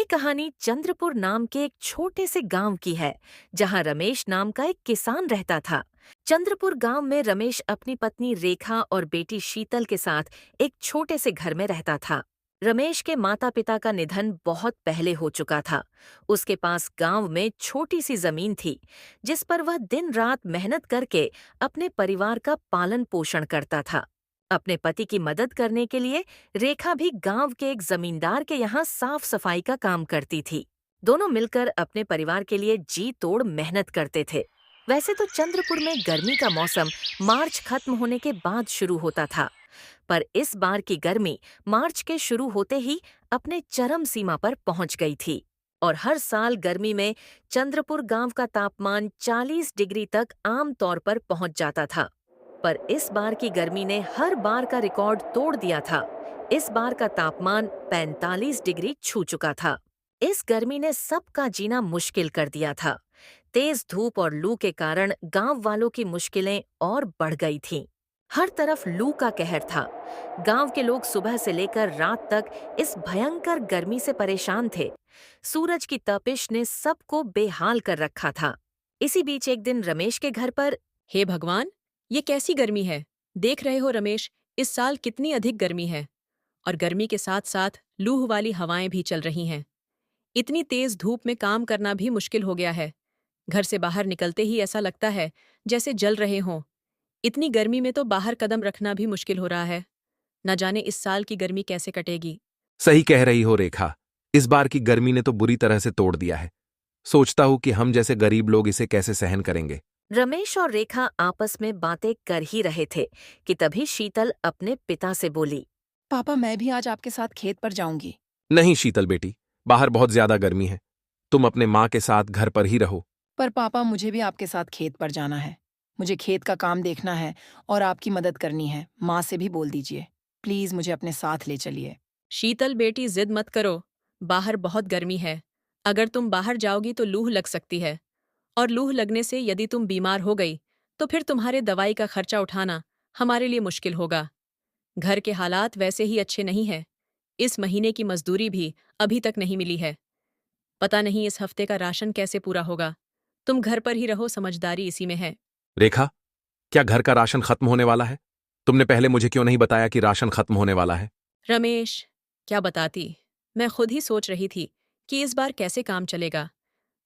कहानी चंद्रपुर नाम के एक छोटे से गांव की है, जहां रमेश नाम का एक किसान रहता था। चंद्रपुर गांव में रमेश अपनी पत्नी रेखा और बेटी शीतल के साथ एक छोटे से घर में रहता था। रमेश के माता पिता का निधन बहुत पहले हो चुका था। उसके पास गांव में छोटी सी जमीन थी, जिस पर वह दिन रात मेहनत करके अपने परिवार का पालन पोषण करता था। अपने पति की मदद करने के लिए रेखा भी गांव के एक जमींदार के यहाँ साफ सफाई का काम करती थी। दोनों मिलकर अपने परिवार के लिए जी तोड़ मेहनत करते थे। वैसे तो चंद्रपुर में गर्मी का मौसम मार्च खत्म होने के बाद शुरू होता था, पर इस बार की गर्मी मार्च के शुरू होते ही अपने चरम सीमा पर पहुंच गई थी और हर साल गर्मी में चंद्रपुर गांव का तापमान 40 डिग्री तक आम तौर पर पहुंच जाता था। पर इस बार की गर्मी ने हर बार का रिकॉर्ड तोड़ दिया था। इस बार का तापमान 45 डिग्री छू चुका था। इस गर्मी ने सबका जीना मुश्किल कर दिया था। तेज धूप और लू के कारण गांव वालों की मुश्किलें और बढ़ गई थीं। हर तरफ लू का कहर था। गांव के लोग सुबह से लेकर रात तक इस भयंकर गर्मी से परेशान थे। सूरज की तपिश ने सबको बेहाल कर रखा था। इसी बीच एक दिन रमेश के घर पर हे भगवान, ये कैसी गर्मी है। देख रहे हो रमेश, इस साल कितनी अधिक गर्मी है। और गर्मी के साथ साथ लूह वाली हवाएं भी चल रही हैं। इतनी तेज धूप में काम करना भी मुश्किल हो गया है। घर से बाहर निकलते ही ऐसा लगता है जैसे जल रहे हों। इतनी गर्मी में तो बाहर कदम रखना भी मुश्किल हो रहा है। न जाने इस साल की गर्मी कैसे कटेगी। सही कह रही हो रेखा। इस बार की गर्मी ने तो बुरी तरह से तोड़ दिया है। सोचता हूं कि हम जैसे गरीब लोग इसे कैसे सहन करेंगे। रमेश और रेखा आपस में बातें कर ही रहे थे कि तभी शीतल अपने पिता से बोली। पापा, मैं भी आज आपके साथ खेत पर जाऊंगी। नहीं शीतल बेटी, बाहर बहुत ज्यादा गर्मी है। तुम अपने माँ के साथ घर पर ही रहो। पर पापा, मुझे भी आपके साथ खेत पर जाना है। मुझे खेत का काम देखना है और आपकी मदद करनी है। माँ से भी बोल दीजिए, प्लीज मुझे अपने साथ ले चलिए। शीतल बेटी, जिद मत करो। बाहर बहुत गर्मी है। अगर तुम बाहर जाओगी तो लूह लग सकती है। और लूह लगने से यदि तुम बीमार हो गई तो फिर तुम्हारे दवाई का खर्चा उठाना हमारे लिए मुश्किल होगा। घर के हालात वैसे ही अच्छे नहीं हैं। इस महीने की मजदूरी भी अभी तक नहीं मिली है। पता नहीं इस हफ्ते का राशन कैसे पूरा होगा। तुम घर पर ही रहो, समझदारी इसी में है। रेखा, क्या घर का राशन खत्म होने वाला है? तुमने पहले मुझे क्यों नहीं बताया कि राशन खत्म होने वाला है? रमेश, क्या बताती। मैं खुद ही सोच रही थी कि इस बार कैसे काम चलेगा।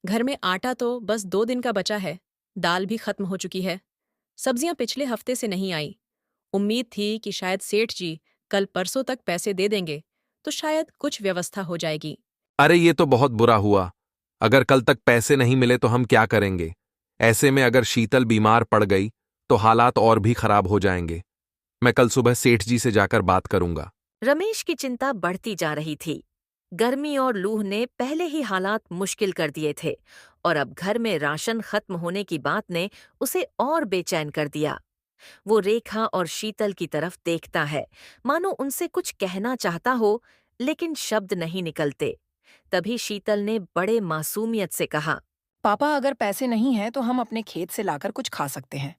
घर में आटा तो बस 2 दिन का बचा है। दाल भी खत्म हो चुकी है। सब्जियां पिछले हफ्ते से नहीं आई। उम्मीद थी कि शायद सेठ जी कल परसों तक पैसे दे देंगे तो शायद कुछ व्यवस्था हो जाएगी। अरे ये तो बहुत बुरा हुआ। अगर कल तक पैसे नहीं मिले तो हम क्या करेंगे? ऐसे में अगर शीतल बीमार पड़ गई तो हालात और भी खराब हो जाएंगे। मैं कल सुबह सेठ जी से जाकर बात करूंगा। रमेश की चिंता बढ़ती जा रही थी। गर्मी और लूह ने पहले ही हालात मुश्किल कर दिए थे और अब घर में राशन खत्म होने की बात ने उसे और बेचैन कर दिया। वो रेखा और शीतल की तरफ देखता है, मानो उनसे कुछ कहना चाहता हो, लेकिन शब्द नहीं निकलते। तभी शीतल ने बड़े मासूमियत से कहा। पापा, अगर पैसे नहीं हैं तो हम अपने खेत से लाकर कुछ खा सकते हैं।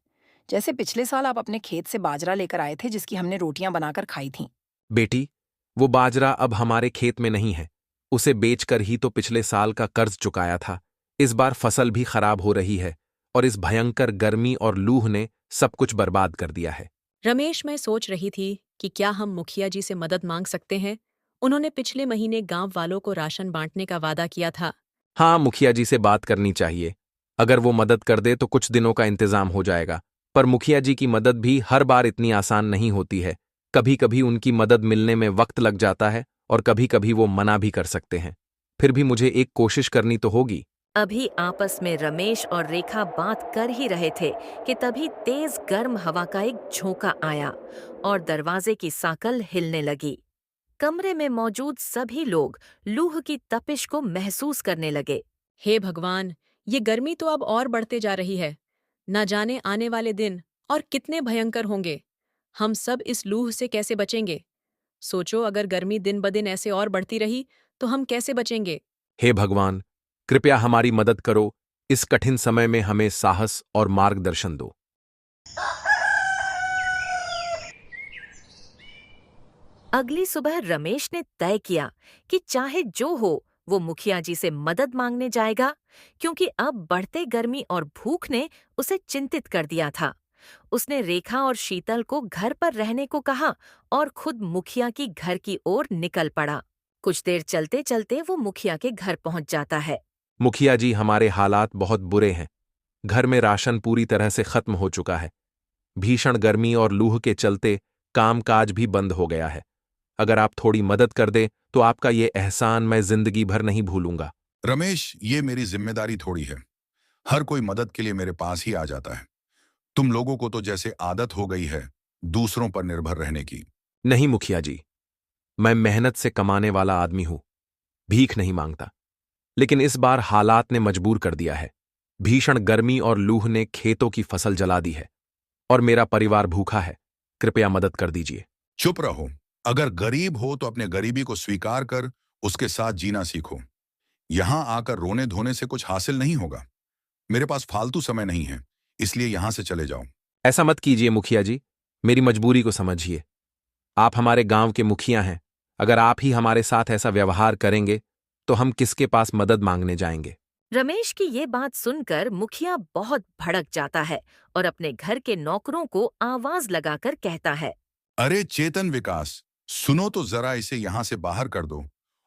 जैसे पिछले साल आप अपने खेत से बाजरा लेकर आए थे, जिसकी हमने रोटियां बनाकर खाई थीं। बेटी, वो बाजरा अब हमारे खेत में नहीं है। उसे बेचकर ही तो पिछले साल का कर्ज चुकाया था। इस बार फसल भी खराब हो रही है और इस भयंकर गर्मी और लूह ने सब कुछ बर्बाद कर दिया है। रमेश, मैं सोच रही थी कि क्या हम मुखिया जी से मदद मांग सकते हैं। उन्होंने पिछले महीने गांव वालों को राशन बांटने का वादा किया था। हाँ, मुखिया जी से बात करनी चाहिए। अगर वो मदद कर दे तो कुछ दिनों का इंतजाम हो जाएगा। पर मुखिया जी की मदद भी हर बार इतनी आसान नहीं होती है। कभी कभी उनकी मदद मिलने में वक्त लग जाता है और कभी कभी वो मना भी कर सकते हैं। फिर भी मुझे एक कोशिश करनी तो होगी। अभी आपस में रमेश और रेखा बात कर ही रहे थे कि तभी तेज गर्म हवा का एक झोंका आया और दरवाजे की साकल हिलने लगी। कमरे में मौजूद सभी लोग लूह की तपिश को महसूस करने लगे। हे भगवान, ये गर्मी तो अब और बढ़ते जा रही है। न जाने आने वाले दिन और कितने भयंकर होंगे। हम सब इस लूह से कैसे बचेंगे। सोचो, अगर गर्मी दिन ब दिन ऐसे और बढ़ती रही तो हम कैसे बचेंगे। हे भगवान, कृपया हमारी मदद करो। इस कठिन समय में हमें साहस और मार्गदर्शन दो। अगली सुबह रमेश ने तय किया कि चाहे जो हो वो मुखिया जी से मदद मांगने जाएगा, क्योंकि अब बढ़ते गर्मी और भूख ने उसे चिंतित कर दिया था। उसने रेखा और शीतल को घर पर रहने को कहा और खुद मुखिया की घर की ओर निकल पड़ा। कुछ देर चलते चलते वो मुखिया के घर पहुंच जाता है। मुखिया जी, हमारे हालात बहुत बुरे हैं। घर में राशन पूरी तरह से खत्म हो चुका है। भीषण गर्मी और लूह के चलते कामकाज भी बंद हो गया है। अगर आप थोड़ी मदद कर दें तो आपका ये एहसान मैं जिंदगी भर नहीं भूलूंगा। रमेश, ये मेरी जिम्मेदारी थोड़ी है। हर कोई मदद के लिए मेरे पास ही आ जाता है। तुम लोगों को तो जैसे आदत हो गई है दूसरों पर निर्भर रहने की। नहीं मुखिया जी, मैं मेहनत से कमाने वाला आदमी हूं, भीख नहीं मांगता। लेकिन इस बार हालात ने मजबूर कर दिया है। भीषण गर्मी और लूह ने खेतों की फसल जला दी है और मेरा परिवार भूखा है। कृपया मदद कर दीजिए। चुप रहो। अगर गरीब हो तो अपने गरीबी को स्वीकार कर उसके साथ जीना सीखो। यहां आकर रोने धोने से कुछ हासिल नहीं होगा। मेरे पास फालतू समय नहीं है, इसलिए यहां से चले जाओ। ऐसा मत कीजिए मुखिया जी, मेरी मजबूरी को समझिए। आप हमारे गांव के मुखिया हैं। अगर आप ही हमारे साथ ऐसा व्यवहार करेंगे तो हम किसके पास मदद मांगने जाएंगे। रमेश की ये बात सुनकर मुखिया बहुत भड़क जाता है और अपने घर के नौकरों को आवाज लगाकर कहता है। अरे चेतन विकास, सुनो तो जरा, इसे यहां से बाहर कर दो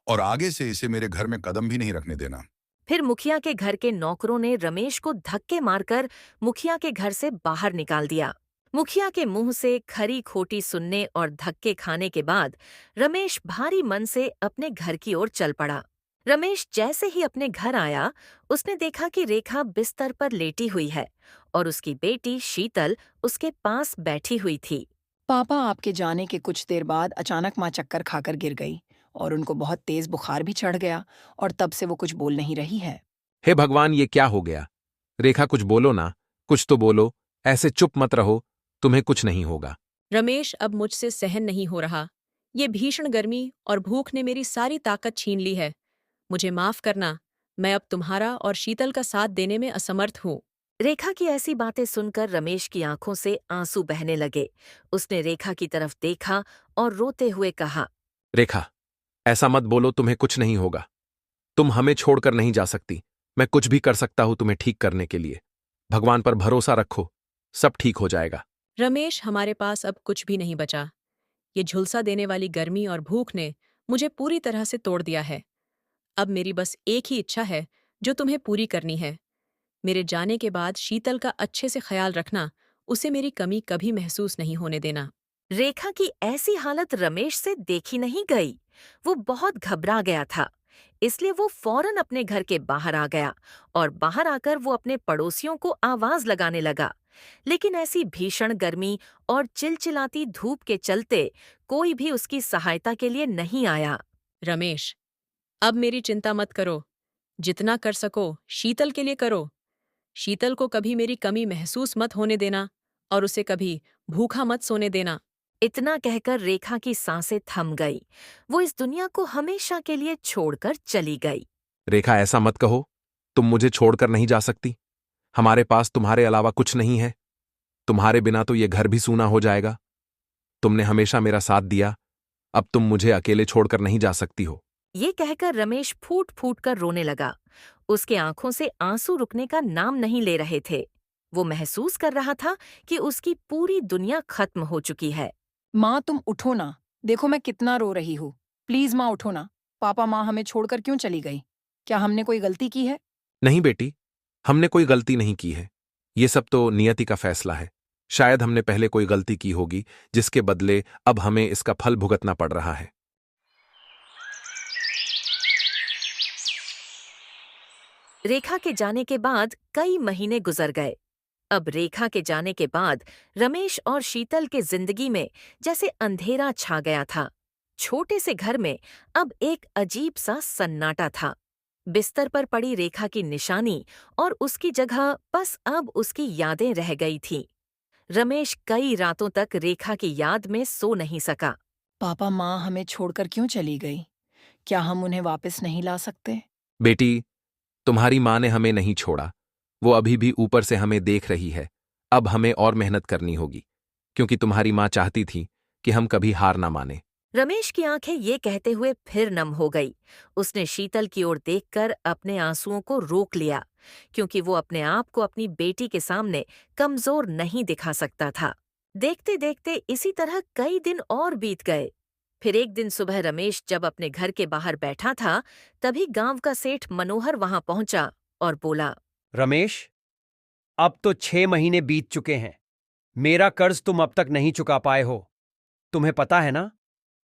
और आगे से इसे मेरे घर में कदम भी नहीं रखने देना। फिर मुखिया के घर के नौकरों ने रमेश को धक्के मारकर मुखिया के घर से बाहर निकाल दिया। मुखिया के मुंह से खरी खोटी सुनने और धक्के खाने के बाद रमेश भारी मन से अपने घर की ओर चल पड़ा। रमेश जैसे ही अपने घर आया, उसने देखा कि रेखा बिस्तर पर लेटी हुई है और उसकी बेटी शीतल उसके पास बैठी हुई थी। पापा आपके जाने के कुछ देर बाद अचानक माँ चक्कर खाकर गिर गई और उनको बहुत तेज बुखार भी चढ़ गया और तब से वो कुछ बोल नहीं रही है। हे भगवान, ये क्या हो गया? रेखा, कुछ बोलो ना, कुछ तो बोलो। ऐसे चुप मत रहो, तुम्हें कुछ नहीं होगा। रमेश, अब मुझसे सहन नहीं हो रहा। ये भीषण गर्मी और भूख ने मेरी सारी ताकत छीन ली है। मुझे माफ करना, मैं अब तुम्हारा और शीतल का साथ देने में असमर्थ हूँ। रेखा की ऐसी बातें सुनकर रमेश की आंखों से आंसू बहने लगे। उसने रेखा की तरफ देखा और रोते हुए कहा। रेखा, ऐसा मत बोलो, तुम्हें कुछ नहीं होगा। तुम हमें छोड़कर नहीं जा सकती। मैं कुछ भी कर सकता हूं तुम्हें ठीक करने के लिए। भगवान पर भरोसा रखो, सब ठीक हो जाएगा। रमेश, हमारे पास अब कुछ भी नहीं बचा। ये झुलसा देने वाली गर्मी और भूख ने मुझे पूरी तरह से तोड़ दिया है। अब मेरी बस एक ही इच्छा है जो तुम्हें पूरी करनी है। मेरे जाने के बाद शीतल का अच्छे से ख्याल रखना, उसे मेरी कमी कभी महसूस नहीं होने देना। रेखा की ऐसी हालत रमेश से देखी नहीं गई। वो बहुत घबरा गया था, इसलिए वो फौरन अपने घर के बाहर आ गया और बाहर आकर वो अपने पड़ोसियों को आवाज लगाने लगा। लेकिन ऐसी भीषण गर्मी और चिलचिलाती धूप के चलते कोई भी उसकी सहायता के लिए नहीं आया। रमेश, अब मेरी चिंता मत करो। जितना कर सको शीतल के लिए करो। शीतल को कभी मेरी कमी महसूस मत होने देना और उसे कभी भूखा मत सोने देना। इतना कहकर रेखा की सांसें थम गई। वो इस दुनिया को हमेशा के लिए छोड़कर चली गई। रेखा, ऐसा मत कहो। तुम मुझे छोड़कर नहीं जा सकती। हमारे पास तुम्हारे अलावा कुछ नहीं है। तुम्हारे बिना तो ये घर भी सूना हो जाएगा। तुमने हमेशा मेरा साथ दिया, अब तुम मुझे अकेले छोड़कर नहीं जा सकती हो। ये कहकर रमेश फूट फूट कर रोने लगा। उसके आंखों से आंसू रुकने का नाम नहीं ले रहे थे। वो महसूस कर रहा था कि उसकी पूरी दुनिया खत्म हो चुकी है। माँ, तुम उठो ना। देखो मैं कितना रो रही हूँ। प्लीज माँ उठो ना। पापा माँ हमें छोड़कर क्यों चली गई? क्या हमने कोई गलती की है? नहीं बेटी, हमने कोई गलती नहीं की है। ये सब तो नियति का फैसला है। शायद हमने पहले कोई गलती की होगी जिसके बदले अब हमें इसका फल भुगतना पड़ रहा है। रेखा के जाने के बाद कई महीने गुजर गए। अब रेखा के जाने के बाद रमेश और शीतल के जिंदगी में जैसे अंधेरा छा गया था। छोटे से घर में अब एक अजीब सा सन्नाटा था। बिस्तर पर पड़ी रेखा की निशानी और उसकी जगह बस अब उसकी यादें रह गई थीं। रमेश कई रातों तक रेखा की याद में सो नहीं सका। पापा माँ हमें छोड़कर क्यों चली गई? क्या हम उन्हें वापस नहीं ला सकते? बेटी, तुम्हारी माँ ने हमें नहीं छोड़ा। वो अभी भी ऊपर से हमें देख रही है। अब हमें और मेहनत करनी होगी, क्योंकि तुम्हारी माँ चाहती थी कि हम कभी हार ना माने। रमेश की आंखें ये कहते हुए फिर नम हो गई। उसने शीतल की ओर देखकर अपने आंसुओं को रोक लिया, क्योंकि वो अपने आप को अपनी बेटी के सामने कमजोर नहीं दिखा सकता था। देखते देखते इसी तरह कई दिन और बीत गए। फिर एक दिन सुबह रमेश जब अपने घर के बाहर बैठा था, तभी गांव का सेठ मनोहर वहां पहुंचा और बोला, रमेश, अब तो 6 महीने बीत चुके हैं। मेरा कर्ज तुम अब तक नहीं चुका पाए हो। तुम्हें पता है ना,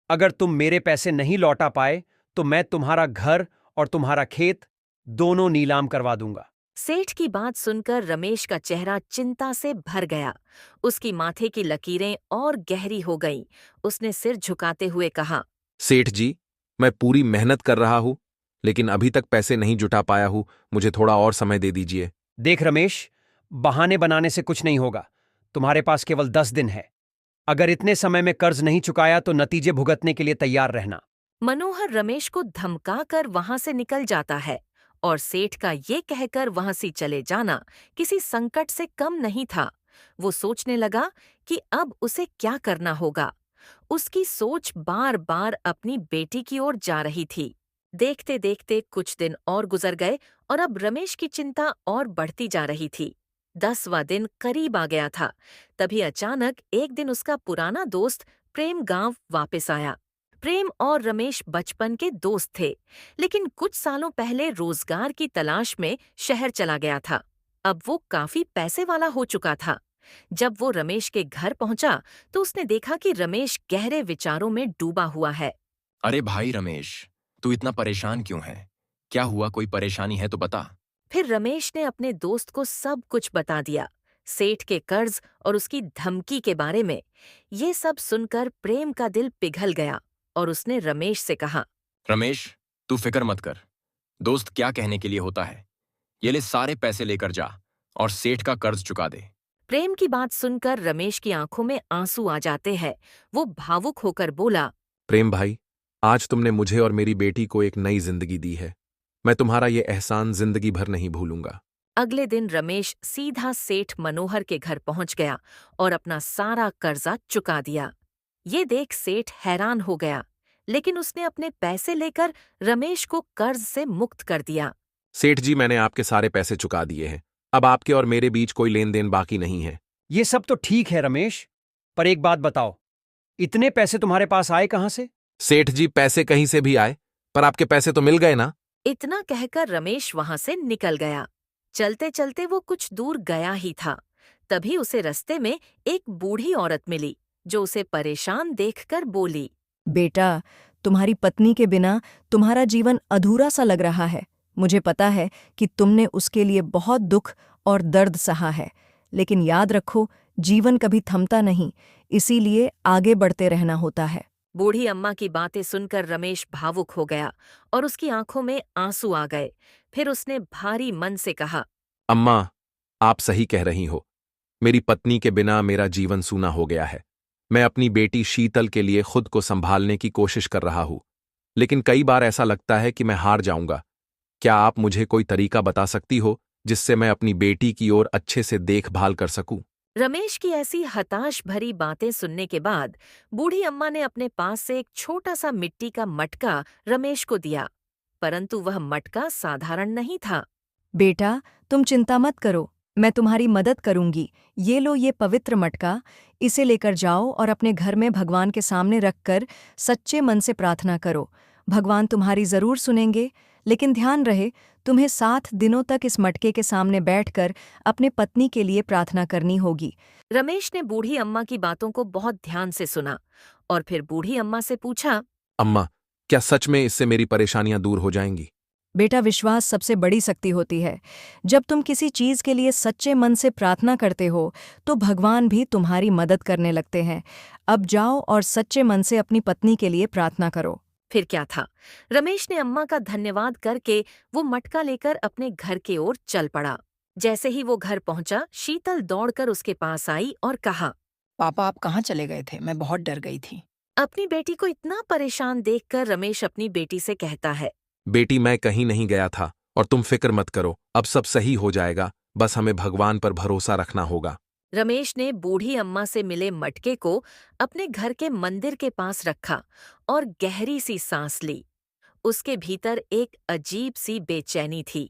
अगर तुम मेरे पैसे नहीं लौटा पाए तो मैं तुम्हारा घर और तुम्हारा खेत दोनों नीलाम करवा दूंगा। सेठ की बात सुनकर रमेश का चेहरा चिंता से भर गया। उसकी माथे की लकीरें और गहरी हो गईं। उसने सिर झुकाते हुए कहा, सेठ जी, मैं पूरी मेहनत कर रहा हूं, लेकिन अभी तक पैसे नहीं जुटा पाया हूं। मुझे थोड़ा और समय दे दीजिए। देख रमेश, बहाने बनाने से कुछ नहीं होगा। तुम्हारे पास केवल 10 दिन है। अगर इतने समय में कर्ज नहीं चुकाया तो नतीजे भुगतने के लिए तैयार रहना। मनोहर रमेश को धमकाकर वहां से निकल जाता है और सेठ का ये कहकर वहां से चले जाना किसी संकट से कम नहीं था। वो सोचने लगा कि अब उसे क्या करना होगा। उसकी सोच बार बार अपनी बेटी की ओर जा रही थी। देखते देखते कुछ दिन और गुजर गए और अब रमेश की चिंता और बढ़ती जा रही थी। 10वां दिन करीब आ गया था। तभी अचानक एक दिन उसका पुराना दोस्त प्रेम गांव वापस आया। प्रेम और रमेश बचपन के दोस्त थे, लेकिन कुछ सालों पहले रोजगार की तलाश में शहर चला गया था। अब वो काफी पैसे वाला हो चुका था। जब वो रमेश के घर पहुंचा तो उसने देखा कि रमेश गहरे विचारों में डूबा हुआ है। अरे भाई रमेश, तू इतना परेशान क्यों है? क्या हुआ? कोई परेशानी है तो बता। फिर रमेश ने अपने दोस्त को सब कुछ बता दिया, सेठ के कर्ज और उसकी धमकी के बारे में। ये सब सुनकर प्रेम का दिल पिघल गया और उसने रमेश से कहा, रमेश, तू फिक्र मत कर। दोस्त क्या कहने के लिए होता है। ये ले सारे पैसे लेकर जा और सेठ का कर्ज चुका दे। प्रेम की बात सुनकर रमेश की आंखों में आंसू आ जाते हैं। वो भावुक होकर बोला, प्रेम भाई, आज तुमने मुझे और मेरी बेटी को एक नई जिंदगी दी है। मैं तुम्हारा ये एहसान जिंदगी भर नहीं भूलूंगा। अगले दिन रमेश सीधा सेठ मनोहर के घर पहुंच गया और अपना सारा कर्जा चुका दिया। ये देख सेठ हैरान हो गया, लेकिन उसने अपने पैसे लेकर रमेश को कर्ज से मुक्त कर दिया। सेठ जी, मैंने आपके सारे पैसे चुका दिए हैं। अब आपके और मेरे बीच कोई लेन देन बाकी नहीं है। ये सब तो ठीक है रमेश, पर एक बात बताओ, इतने पैसे तुम्हारे पास आए कहां से? सेठ जी, पैसे कहीं से भी आए, पर आपके पैसे तो मिल गए ना। इतना कहकर रमेश वहां से निकल गया। चलते चलते वो कुछ दूर गया ही था, तभी उसे रास्ते में एक बूढ़ी औरत मिली, जो उसे परेशान देखकर बोली, बेटा, तुम्हारी पत्नी के बिना तुम्हारा जीवन अधूरा सा लग रहा है। मुझे पता है कि तुमने उसके लिए बहुत दुख और दर्द सहा है, लेकिन याद रखो, जीवन कभी थमता नहीं, इसीलिए आगे बढ़ते रहना होता है। बूढ़ी अम्मा की बातें सुनकर रमेश भावुक हो गया और उसकी आंखों में आंसू आ गए। फिर उसने भारी मन से कहा, अम्मा, आप सही कह रही हो। मेरी पत्नी के बिना मेरा जीवन सूना हो गया है। मैं अपनी बेटी शीतल के लिए खुद को संभालने की कोशिश कर रहा हूं, लेकिन कई बार ऐसा लगता है कि मैं हार जाऊंगा। क्या आप मुझे कोई तरीका बता सकती हो जिससे मैं अपनी बेटी की ओर अच्छे से देखभाल कर सकूं? रमेश की ऐसी हताश भरी बातें सुनने के बाद बूढ़ी अम्मा ने अपने पास से एक छोटा सा मिट्टी का मटका रमेश को दिया, परंतु वह मटका साधारण नहीं था। बेटा, तुम चिंता मत करो, मैं तुम्हारी मदद करूंगी। ये लो ये पवित्र मटका, इसे लेकर जाओ और अपने घर में भगवान के सामने रखकर सच्चे मन से प्रार्थना करो। भगवान तुम्हारी जरूर सुनेंगे, लेकिन ध्यान रहे, तुम्हें 7 दिनों तक इस मटके के सामने बैठकर अपने पत्नी के लिए प्रार्थना करनी होगी। रमेश ने बूढ़ी अम्मा की बातों को बहुत ध्यान से सुना और फिर बूढ़ी अम्मा से पूछा, अम्मा, क्या सच में इससे मेरी परेशानियां दूर हो जाएंगी? बेटा, विश्वास सबसे बड़ी शक्ति होती है। जब तुम किसी चीज के लिए सच्चे मन से प्रार्थना करते हो तो भगवान भी तुम्हारी मदद करने लगते हैं। अब जाओ और सच्चे मन से अपनी पत्नी के लिए प्रार्थना करो। फिर क्या था, रमेश ने अम्मा का धन्यवाद करके वो मटका लेकर अपने घर की ओर चल पड़ा। जैसे ही वो घर पहुंचा, शीतल दौड़कर उसके पास आई और कहा, पापा, आप कहाँ चले गए थे? मैं बहुत डर गई थी। अपनी बेटी को इतना परेशान देखकर रमेश अपनी बेटी से कहता है, बेटी, मैं कहीं नहीं गया था और तुम फिक्र मत करो, अब सब सही हो जाएगा। बस हमें भगवान पर भरोसा रखना होगा। रमेश ने बूढ़ी अम्मा से मिले मटके को अपने घर के मंदिर के पास रखा और गहरी सी सांस ली। उसके भीतर एक अजीब सी बेचैनी थी।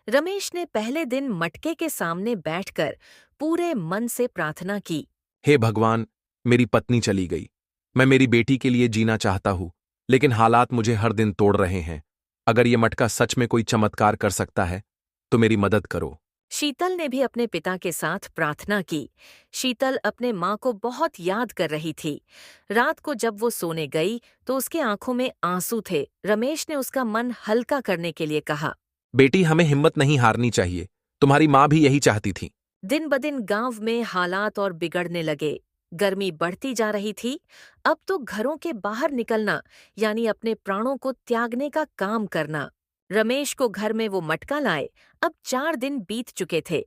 रमेश ने पहले दिन मटके के सामने बैठकर पूरे मन से प्रार्थना की। हे भगवान, मेरी पत्नी चली गई। मैं मेरी बेटी के लिए जीना चाहता हूं, लेकिन हालात मुझे हर दिन तोड़ रहे हैं। अगर ये मटका सच में कोई चमत्कार कर सकता है तो मेरी मदद करो। शीतल ने भी अपने पिता के साथ प्रार्थना की। शीतल अपने माँ को बहुत याद कर रही थी। रात को जब वो सोने गई तो उसके आंखों में आंसू थे। रमेश ने उसका मन हल्का करने के लिए कहा, बेटी, हमें हिम्मत नहीं हारनी चाहिए। तुम्हारी माँ भी यही चाहती थी। दिन ब दिन गांव में हालात और बिगड़ने लगे। गर्मी बढ़ती जा रही थी। अब तो घरों के बाहर निकलना यानी अपने प्राणों को त्यागने का काम करना। रमेश को घर में वो मटका लाए अब 4 दिन बीत चुके थे,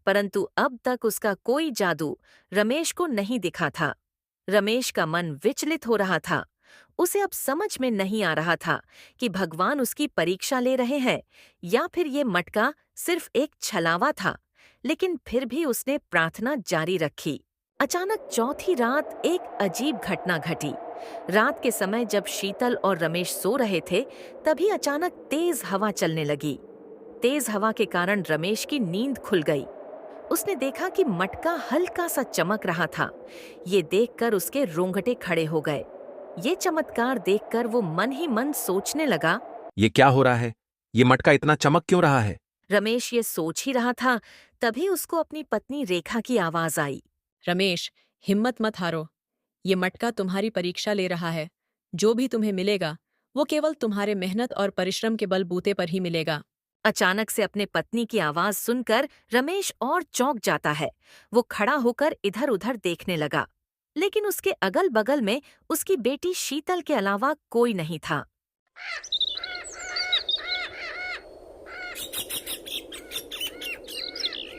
परंतु अब तक उसका कोई जादू रमेश को नहीं दिखा था। रमेश का मन विचलित हो रहा था। उसे अब समझ में नहीं आ रहा था कि भगवान उसकी परीक्षा ले रहे हैं या फिर ये मटका सिर्फ एक छलावा था। लेकिन फिर भी उसने प्रार्थना जारी रखी। अचानक चौथी रात एक अजीब घटना घटी। रात के समय जब शीतल और रमेश सो रहे थे, तभी अचानक तेज हवा चलने लगी। तेज हवा के कारण रमेश की नींद खुल गई। उसने देखा कि मटका हल्का सा चमक रहा था। ये देखकर उसके रोंगटे खड़े हो गए। ये चमत्कार देखकर वो मन ही मन सोचने लगा, ये क्या हो रहा है? ये मटका इतना चमक क्यों रहा है? रमेश ये सोच ही रहा था, तभी उसको अपनी पत्नी रेखा की आवाज आई। रमेश, हिम्मत मत हारो। ये मटका तुम्हारी परीक्षा ले रहा है। जो भी तुम्हें मिलेगा वो केवल तुम्हारे मेहनत और परिश्रम के बलबूते पर ही मिलेगा। अचानक से अपने पत्नी की आवाज सुनकर रमेश और चौंक जाता है। वो खड़ा होकर इधर उधर देखने लगा, लेकिन उसके अगल बगल में उसकी बेटी शीतल के अलावा कोई नहीं था।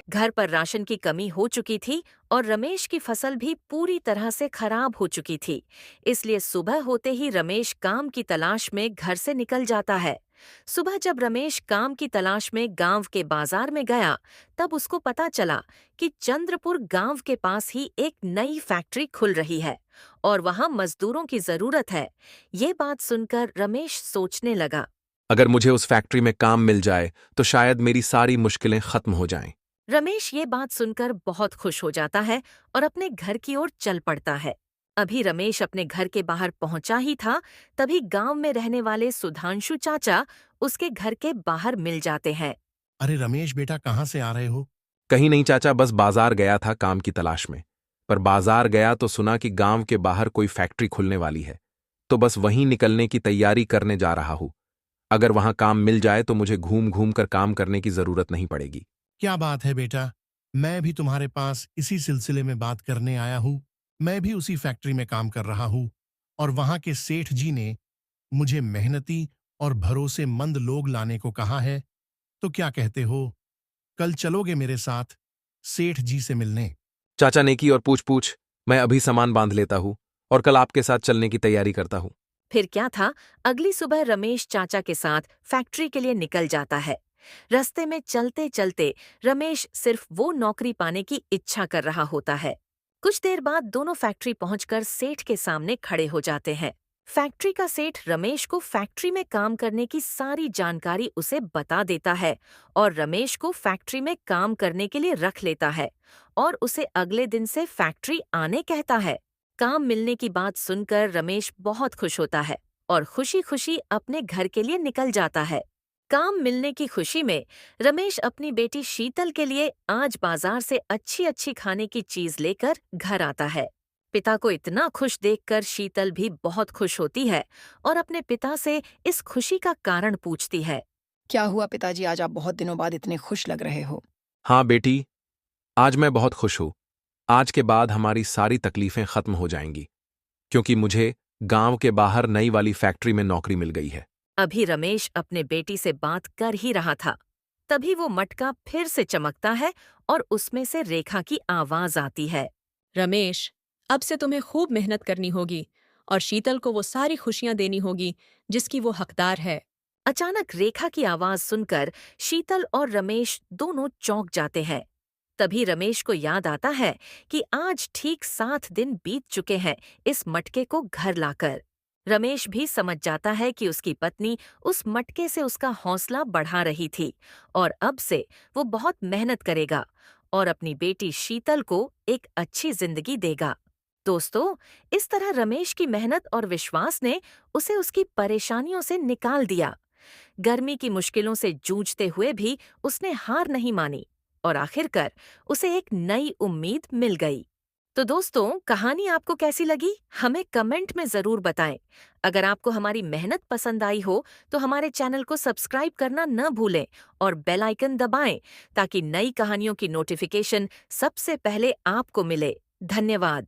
घर पर राशन की कमी हो चुकी थी और रमेश की फसल भी पूरी तरह से खराब हो चुकी थी। इसलिए सुबह होते ही रमेश काम की तलाश में घर से निकल जाता है। सुबह जब रमेश काम की तलाश में गांव के बाजार में गया, तब उसको पता चला कि चंद्रपुर गांव के पास ही एक नई फैक्ट्री खुल रही है और वहां मजदूरों की जरूरत है। ये बात सुनकर रमेश सोचने लगा, अगर मुझे उस फैक्ट्री में काम मिल जाए तो शायद मेरी सारी मुश्किलें खत्म हो जाएं। रमेश ये बात सुनकर बहुत खुश हो जाता है और अपने घर की ओर चल पड़ता है। अभी रमेश अपने घर के बाहर पहुंचा ही था, तभी गांव में रहने वाले सुधांशु चाचा उसके घर के बाहर मिल जाते हैं। अरे रमेश बेटा, कहाँ से आ रहे हो? कहीं नहीं चाचा, बस बाजार गया था काम की तलाश में। पर बाजार गया तो सुना कि गांव के बाहर कोई फैक्ट्री खुलने वाली है, तो बस वहीं निकलने की तैयारी करने जा रहा हूं। अगर वहां काम मिल जाए तो मुझे घूम घूम कर काम करने की जरूरत नहीं पड़ेगी। क्या बात है बेटा, मैं भी तुम्हारे पास इसी सिलसिले में बात करने आया हूँ। मैं भी उसी फैक्ट्री में काम कर रहा हूँ और वहां के सेठ जी ने मुझे मेहनती और भरोसेमंद लोग लाने को कहा है। तो क्या कहते हो, कल चलोगे मेरे साथ सेठ जी से मिलने? चाचा नेकी और पूछ पूछ, मैं अभी सामान बांध लेता हूं और कल आपके साथ चलने की तैयारी करता हूं। फिर क्या था, अगली सुबह रमेश चाचा के साथ फैक्ट्री के लिए निकल जाता है। रास्ते में चलते चलते रमेश सिर्फ वो नौकरी पाने की इच्छा कर रहा होता है। कुछ देर बाद दोनों फैक्ट्री पहुंचकर सेठ के सामने खड़े हो जाते हैं। फैक्ट्री का सेठ रमेश को फैक्ट्री में काम करने की सारी जानकारी उसे बता देता है और रमेश को फैक्ट्री में काम करने के लिए रख लेता है और उसे अगले दिन से फैक्ट्री आने कहता है। काम मिलने की बात सुनकर रमेश बहुत खुश होता है और खुशी खुशी अपने घर के लिए निकल जाता है। काम मिलने की खुशी में रमेश अपनी बेटी शीतल के लिए आज बाजार से अच्छी अच्छी खाने की चीज लेकर घर आता है। पिता को इतना खुश देखकर शीतल भी बहुत खुश होती है और अपने पिता से इस खुशी का कारण पूछती है। क्या हुआ पिताजी, आज आप बहुत दिनों बाद इतने खुश लग रहे हो? हाँ बेटी, आज मैं बहुत खुश हूं। आज के बाद हमारी सारी तकलीफें खत्म हो जाएंगी, क्योंकि मुझे गांव के बाहर नई वाली फैक्ट्री में नौकरी मिल गई है। अभी रमेश अपने बेटी से बात कर ही रहा था, तभी वो मटका फिर से चमकता है और उसमें से रेखा की आवाज आती है। रमेश, अब से तुम्हें खूब मेहनत करनी होगी और शीतल को वो सारी खुशियां देनी होगी जिसकी वो हकदार है। अचानक रेखा की आवाज सुनकर शीतल और रमेश दोनों चौंक जाते हैं। तभी रमेश को याद आता है कि आज ठीक 7 दिन बीत चुके हैं इस मटके को घर लाकर। रमेश भी समझ जाता है कि उसकी पत्नी उस मटके से उसका हौसला बढ़ा रही थी और अब से वो बहुत मेहनत करेगा और अपनी बेटी शीतल को एक अच्छी जिंदगी देगा। दोस्तों, इस तरह रमेश की मेहनत और विश्वास ने उसे उसकी परेशानियों से निकाल दिया। गर्मी की मुश्किलों से जूझते हुए भी उसने हार नहीं मानी और आखिरकार उसे एक नई उम्मीद मिल गई। तो दोस्तों, कहानी आपको कैसी लगी हमें कमेंट में जरूर बताएं। अगर आपको हमारी मेहनत पसंद आई हो तो हमारे चैनल को सब्सक्राइब करना न भूलें और बेल आइकन दबाएं ताकि नई कहानियों की नोटिफिकेशन सबसे पहले आपको मिले। धन्यवाद।